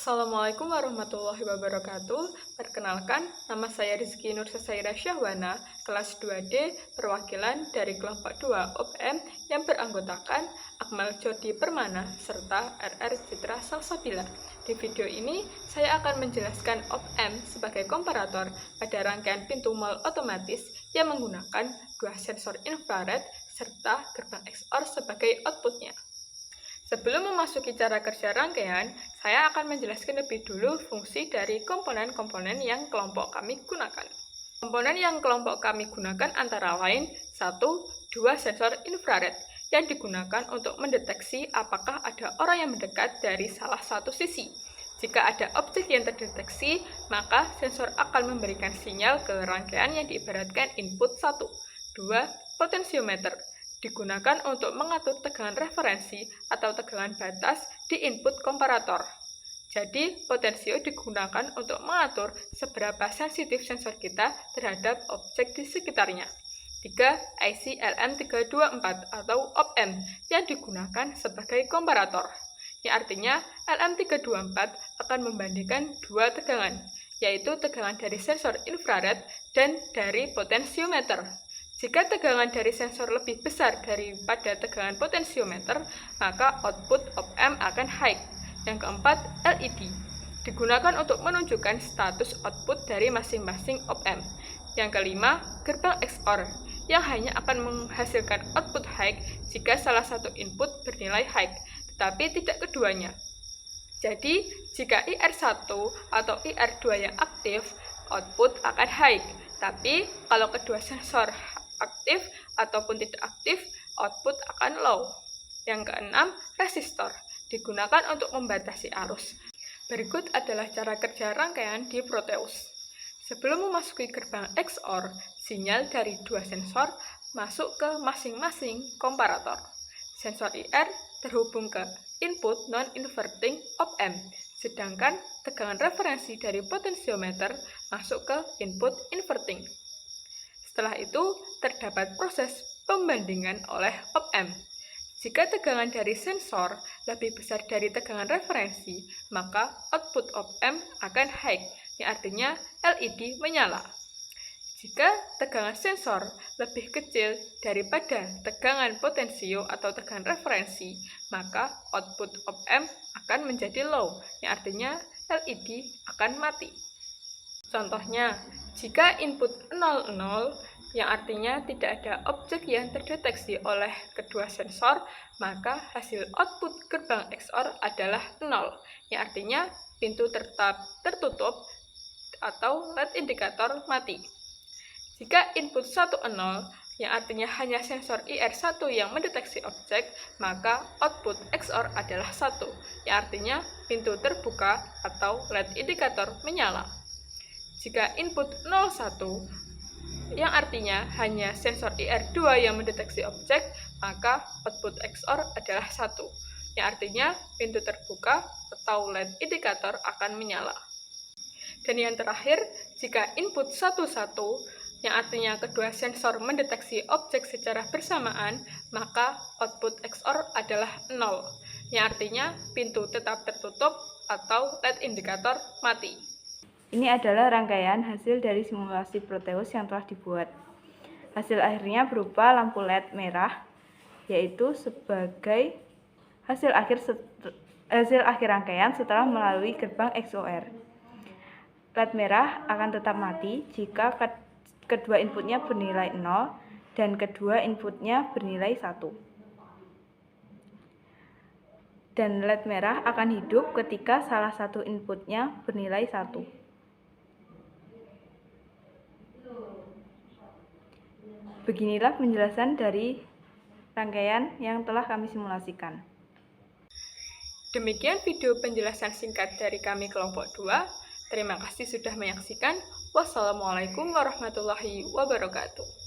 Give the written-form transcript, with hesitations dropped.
Assalamualaikum warahmatullahi wabarakatuh. Perkenalkan, nama saya Rizky Nur Sasaira Syahwana, kelas 2D, perwakilan dari kelompok 2 OPM yang beranggotakan Akmal Jody Permana serta RR Citra Salsabila. Di video ini, saya akan menjelaskan OPM sebagai komparator pada rangkaian pintu mal otomatis yang menggunakan dua sensor infrared serta gerbang XOR sebagai outputnya. Sebelum memasuki cara kerja rangkaian, saya akan menjelaskan lebih dulu fungsi dari komponen-komponen yang kelompok kami gunakan. Komponen yang kelompok kami gunakan antara lain 1. Dua sensor infrared yang digunakan untuk mendeteksi apakah ada orang yang mendekat dari salah satu sisi. Jika ada objek yang terdeteksi, maka sensor akan memberikan sinyal ke rangkaian yang diibaratkan input 1. 2. Potensiometer digunakan untuk mengatur tegangan referensi atau tegangan batas di input komparator. Jadi, potensio digunakan untuk mengatur seberapa sensitif sensor kita terhadap objek di sekitarnya. 3. IC LM324 atau OPM yang digunakan sebagai komparator. Yang artinya, LM324 akan membandingkan dua tegangan, yaitu tegangan dari sensor infrared dan dari potensiometer. Jika tegangan dari sensor lebih besar daripada tegangan potensiometer, maka output OPM akan high. Yang keempat, LED digunakan untuk menunjukkan status output dari masing-masing OPM. Yang kelima, gerbang XOR yang hanya akan menghasilkan output high jika salah satu input bernilai high, tetapi tidak keduanya. Jadi, jika IR1 atau IR2 yang aktif, output akan high. Tapi, kalau kedua sensor aktif ataupun tidak aktif, output akan low. Yang keenam, resistor digunakan untuk membatasi arus. Berikut adalah cara kerja rangkaian di Proteus. Sebelum memasuki gerbang XOR, sinyal dari dua sensor masuk ke masing-masing komparator. Sensor IR terhubung ke input non-inverting OPM, sedangkan tegangan referensi dari potensiometer masuk ke input inverting. Setelah itu, terdapat proses pembandingan oleh OPM. Jika tegangan dari sensor lebih besar dari tegangan referensi, maka output OPM akan high, yang artinya LED menyala. Jika tegangan sensor lebih kecil daripada tegangan potensio atau tegangan referensi, maka output OPM akan menjadi low, yang artinya LED akan mati. Contohnya, jika input 00, yang artinya tidak ada objek yang terdeteksi oleh kedua sensor, maka hasil output gerbang XOR adalah 0, yang artinya pintu tetap tertutup atau LED indikator mati. Jika input 10, yang artinya hanya sensor IR1 yang mendeteksi objek, maka output XOR adalah 1, yang artinya pintu terbuka atau LED indikator menyala. Jika input 01, yang artinya hanya sensor IR2 yang mendeteksi objek, maka output XOR adalah 1, yang artinya pintu terbuka atau LED indikator akan menyala. Dan yang terakhir, jika input 11, yang artinya kedua sensor mendeteksi objek secara bersamaan, maka output XOR adalah 0, yang artinya pintu tetap tertutup atau LED indikator mati. Ini adalah rangkaian hasil dari simulasi Proteus yang telah dibuat. Hasil akhirnya berupa lampu LED merah, yaitu sebagai hasil akhir rangkaian setelah melalui gerbang XOR. LED merah akan tetap mati jika kedua inputnya bernilai 0 dan kedua inputnya bernilai 1. Dan LED merah akan hidup ketika salah satu inputnya bernilai 1. Beginilah penjelasan dari rangkaian yang telah kami simulasikan. Demikian video penjelasan singkat dari kami kelompok 2. Terima kasih sudah menyaksikan. Wassalamualaikum warahmatullahi wabarakatuh.